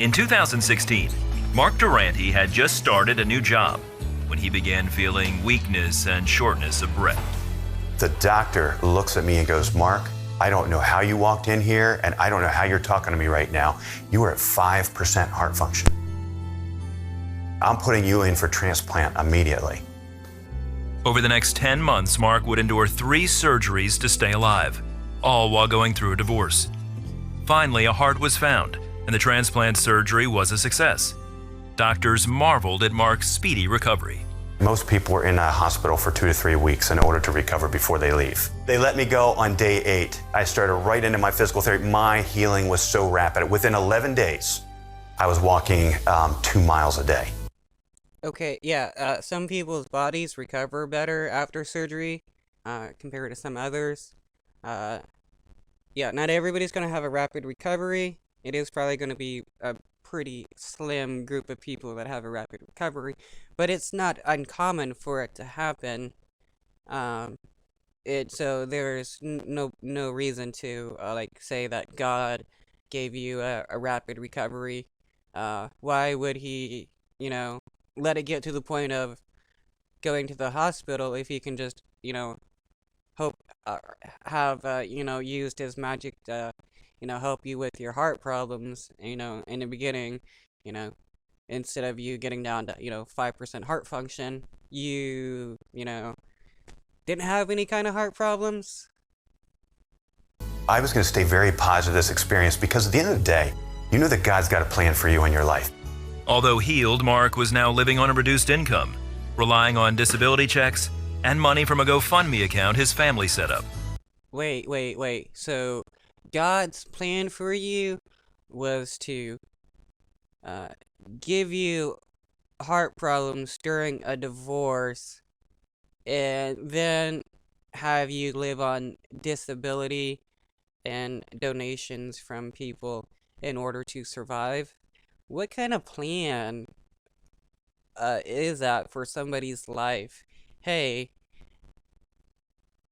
In 2016, Mark Durante had just started a new job when he began feeling weakness and shortness of breath. The doctor looks at me and goes, "Mark, I don't know how you walked in here, and I don't know how you're talking to me right now. You are at 5% heart function. I'm putting you in for transplant immediately." Over the next 10 months, Mark would endure 3 surgeries to stay alive, all while going through a divorce. Finally, a heart was found, and the transplant surgery was a success. Doctors marveled at Mark's speedy recovery. Most people were in a hospital for 2 to 3 weeks in order to recover before they leave. They let me go on day 8. I started right into my physical therapy. My healing was so rapid. Within 11 days, I was walking 2 miles a day. Okay, yeah, some people's bodies recover better after surgery, compared to some others. Yeah, not everybody's gonna have a rapid recovery. It is probably gonna be a pretty slim group of people that have a rapid recovery, but it's not uncommon for it to happen. So there's no reason to like say that God gave you a rapid recovery. Why would he, let it get to the point of going to the hospital if he can just, hope have used his magic to help you with your heart problems, in the beginning, you know instead of you getting down to 5% heart function, you didn't have any kind of heart problems. I was going to stay very positive this experience because at the end of the day, you know that God's got a plan for you in your life. Although healed, Mark was now living on a reduced income, relying on disability checks and money from a GoFundMe account his family set up. Wait. So God's plan for you was to give you heart problems during a divorce and then have you live on disability and donations from people in order to survive. What kind of plan is that for somebody's life? Hey,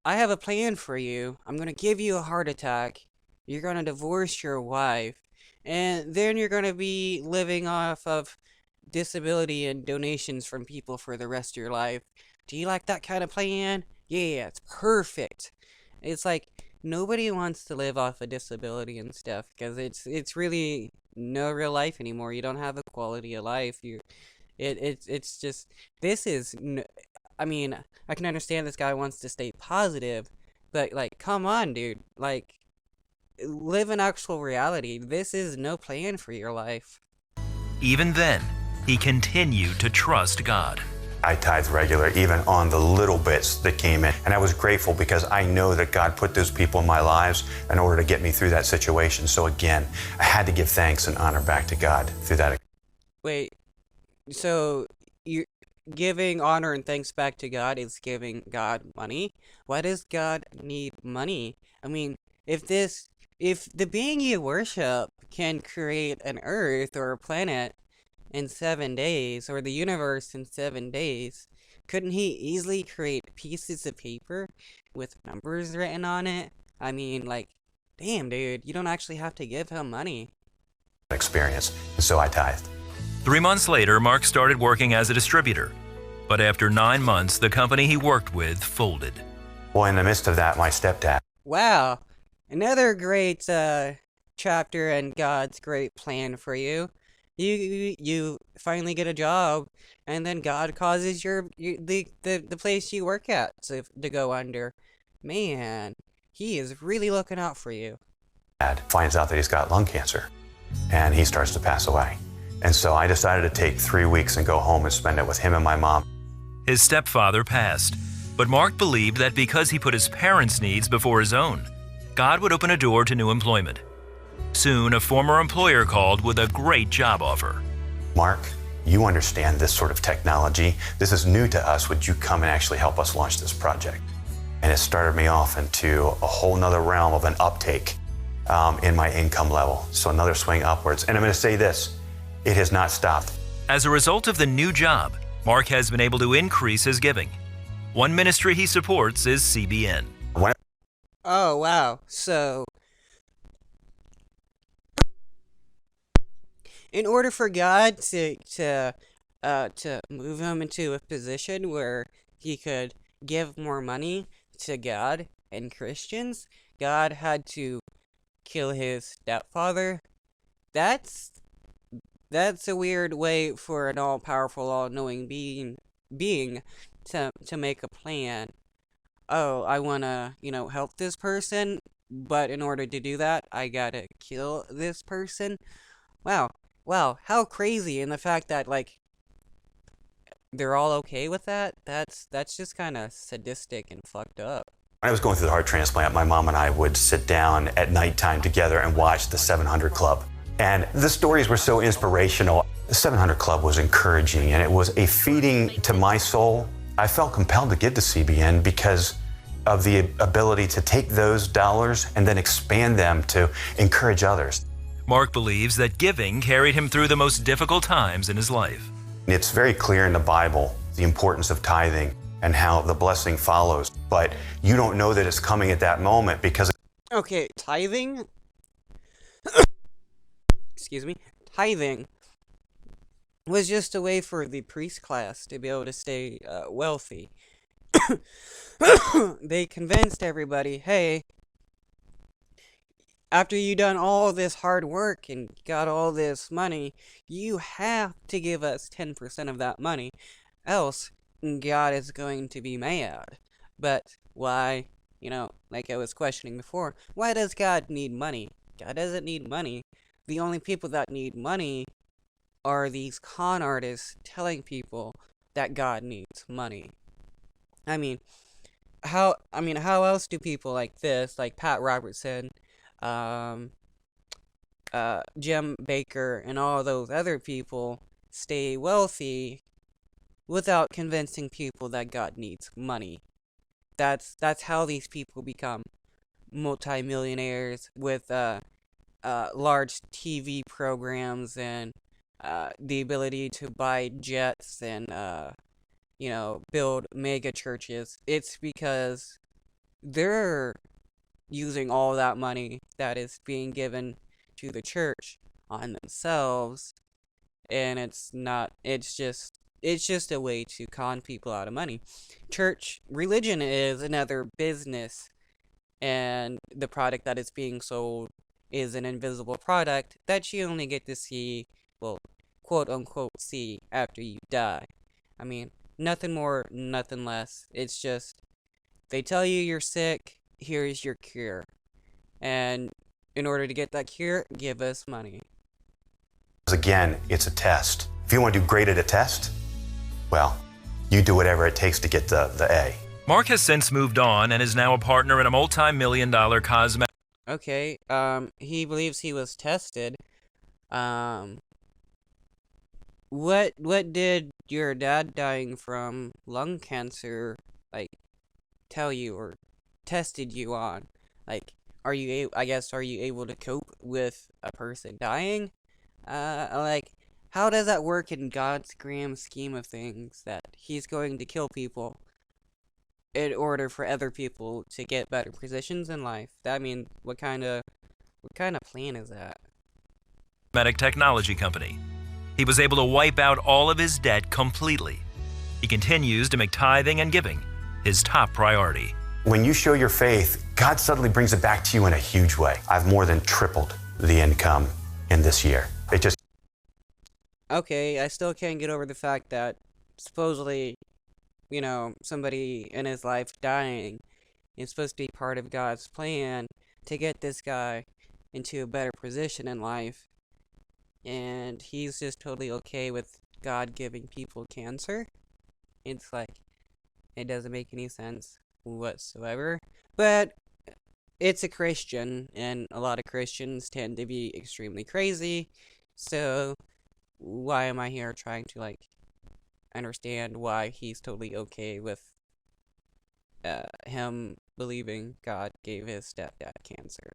I have a plan for you. I'm gonna give you a heart attack. You're gonna divorce your wife, and then you're gonna be living off of disability and donations from people for the rest of your life. Do you like that kind of plan? Yeah, it's perfect. It's like nobody wants to live off of disability and stuff because it's really no real life anymore. You don't have a quality of life. It's just this is. I mean, I can understand this guy wants to stay positive, but like, come on, dude. Like, live in actual reality. This is no plan for your life. Even then, he continued to trust God. I tithe regular, even on the little bits that came in. And I was grateful because I know that God put those people in my lives in order to get me through that situation. So again, I had to give thanks and honor back to God through that. Wait, so you're giving honor and thanks back to God is giving God money? Why does God need money? I mean, if the being you worship can create an earth or a planet in 7 days, or the universe in 7 days, couldn't he easily create pieces of paper with numbers written on it? I mean, like, damn, dude, you don't actually have to give him money. Experience, and so I tithed. 3 months later, Mark started working as a distributor. But after 9 months, the company he worked with folded. Well, in the midst of that, my stepdad. Wow, another great chapter in God's great plan for you. You finally get a job, and then God causes the place you work at to go under. Man, he is really looking out for you. Dad finds out that he's got lung cancer, and he starts to pass away. And so I decided to take 3 weeks and go home and spend it with him and my mom. His stepfather passed, but Mark believed that because he put his parents' needs before his own, God would open a door to new employment. Soon, a former employer called with a great job offer. Mark, you understand this sort of technology. This is new to us. Would you come and actually help us launch this project? And it started me off into a whole nother realm of an uptake in my income level. So another swing upwards. And I'm going to say this, it has not stopped. As a result of the new job, Mark has been able to increase his giving. One ministry he supports is CBN. Oh, wow. So in order for God to move him into a position where he could give more money to God and Christians, God had to kill his stepfather. That's that's a weird way for an all-powerful, all-knowing being to make a plan. Oh, I wanna, help this person, but in order to do that, I gotta kill this person. Wow, wow, how crazy! And the fact that they're all okay with that. That's just kind of sadistic and fucked up. When I was going through the heart transplant, my mom and I would sit down at nighttime together and watch the 700 Club. And the stories were so inspirational. The 700 Club was encouraging, and it was a feeding to my soul. I felt compelled to give to CBN because of the ability to take those dollars and then expand them to encourage others. Mark believes that giving carried him through the most difficult times in his life. It's very clear in the Bible the importance of tithing and how the blessing follows, but you don't know that it's coming at that moment because... Okay, tithing? Excuse me. Tithing was just a way for the priest class to be able to stay wealthy. They convinced everybody, hey, after you done all this hard work and got all this money, you have to give us 10% of that money, else God is going to be mad. But why, like I was questioning before, why does God need money? God doesn't need money. The only people that need money are these con artists telling people that God needs money. How else do people like this, like Pat Robertson, Jim Baker, and all those other people stay wealthy without convincing people that God needs money? That's how these people become multimillionaires with large TV programs and the ability to buy jets and build mega churches. It's because they're using all that money that is being given to the church on themselves, and it's just a way to con people out of money. Religion is another business, and the product that is being sold is an invisible product that you only get to see, well, quote unquote, see after you die. Nothing more, nothing less. It's just, they tell you you're sick, here's your cure. And in order to get that cure, give us money. Again, it's a test. If you want to do great at a test, well, you do whatever it takes to get the A. Mark has since moved on and is now a partner in a multi-million-dollar cosmetic. Okay, he believes he was tested. What did your dad dying from lung cancer, tell you or tested you on? Are you able to cope with a person dying? How does that work in God's grand scheme of things, that he's going to kill people in order for other people to get better positions in life? What kind of plan is that? Technology company. He was able to wipe out all of his debt completely. He continues to make tithing and giving his top priority. When you show your faith, God suddenly brings it back to you in a huge way. I've more than tripled the income in this year. Okay, I still can't get over the fact that supposedly, somebody in his life dying is supposed to be part of God's plan to get this guy into a better position in life. And he's just totally okay with God giving people cancer. It's it doesn't make any sense whatsoever. But it's a Christian, and a lot of Christians tend to be extremely crazy. So why am I here trying to understand why he's totally okay with him believing God gave his stepdad cancer?